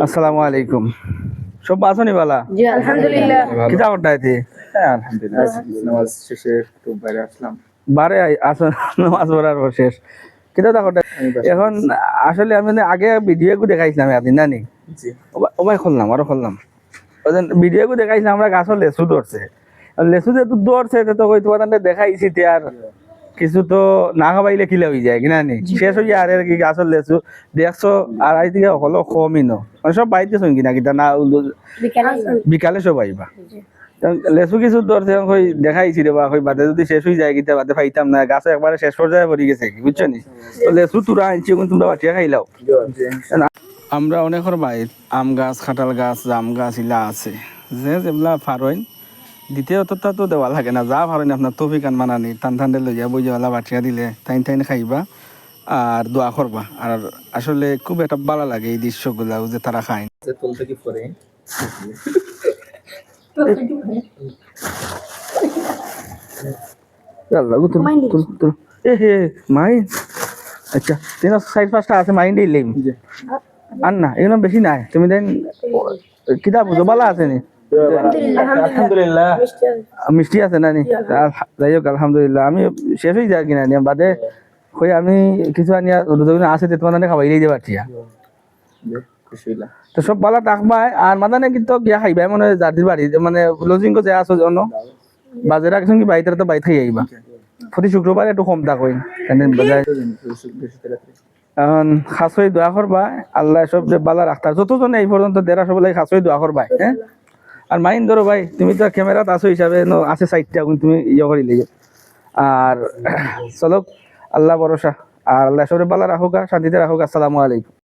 আসসালামু আলাইকুম। সব বাসনি বালা জি আলহামদুলিল্লাহ। কিতা করতাইতে? হ্যাঁ আলহামদুলিল্লাহ, নামাজ শেষে একটু বাইরে আসলাম। বারে আসন নামাজ পড়ার পর শেষ কিতা তা করতে আমি বাসায় এখন আসলে আমি মানে আগে ভিডিও গু দেখাইছিলাম এদিন নানি জি ওবাই খুললাম আরো খুললাম ওদিন ভিডিও গু দেখাইছিলাম আমরা গাছও লেচু ধরছে লেচু যে ধরছে তো কই তোমার দেখাইছি তে আর কিছু তো না খাবাইলে কিলে হয়ে যায় কিনা নি শেষ হয়ে যায় আর কি গাছের লেচু দেখছো আর আই থেকে হলো কমই ন মানে সব বাইতে শুন কিনা কিতা না বিকালে সব আইবা লেচু কিছু ধরছে কই দেখাইছি রে বা কই বাদে যদি শেষ হয়ে যায় কিতা বাদে পাইতাম না গাছে একবারে শেষ পর্যায়ে পড়ে গেছে কি বুঝছো নি তো লেচু তুরা আনছি এখন তোমরা বাটিয়া খাইলাও আমরা অনেকের বাইর আম গাছ খাটাল গাছ জাম গাছ ইলা আছে যে যেগুলা ফারইন দ্বিতীয়ত তো দেওয়া লাগে না যা ফারইন আপনার তফিক আন মানানি টান ঠান্ডে লইয়া বইয়ালা বাটিয়া দিলে টাইন টাইন খাইবা আর দোয়া করবা আর আসলে খুব একটা ভালো লাগে এই দৃশ্যগুলা যে তারা খায় তুলতে কি পরে আল্লাহ তুল তুল তুল এ হে মাইন আচ্ছা তিন সাইড পাঁচটা আছে মাইন্ড ইলেম আর না এগুলো বেশি নাই তুমি দেন কিতাব বুঝো বালা আছে নি আলহামদুলিল্লাহ। মিষ্টি আছে না নি যাই হোক আলহামদুলিল্লাহ আমি শেষ হয়ে যায় কিনা নিয়ে বাদে কই আমি কিছু আনিয়া রোজা আছে তোমার খাবাই দিয়ে পাঠিয়া খুশি হইলাম। তো সব বালা থাকবাই আর মাদানে কিন্তু গিয়া খাইবাই মানে জাতির বাড়ি মানে লজিং যে আছো জন বাজারে রাখছেন কি বাইরে তো বাইরে খাই আইবা প্রতি শুক্রবার একটু কম থাকই বাজার এখন খাসই দোয়া করবা আল্লাহ সব যে বালা রাখতার যতজন এই পর্যন্ত দেড়া সব লাগে খাসই দোয়া করবা হ্যাঁ আর মাইন ধরো ভাই তুমি তো ক্যামেরাত আছো হিসাবে আছে সাইডটা তুমি ইয়ে করিলে আর চলো আল্লাহ ভরসা আর আল্লাহ সব বালা রাখুক শান্তিতে রাখুক। আসসালামু আলাইকুম।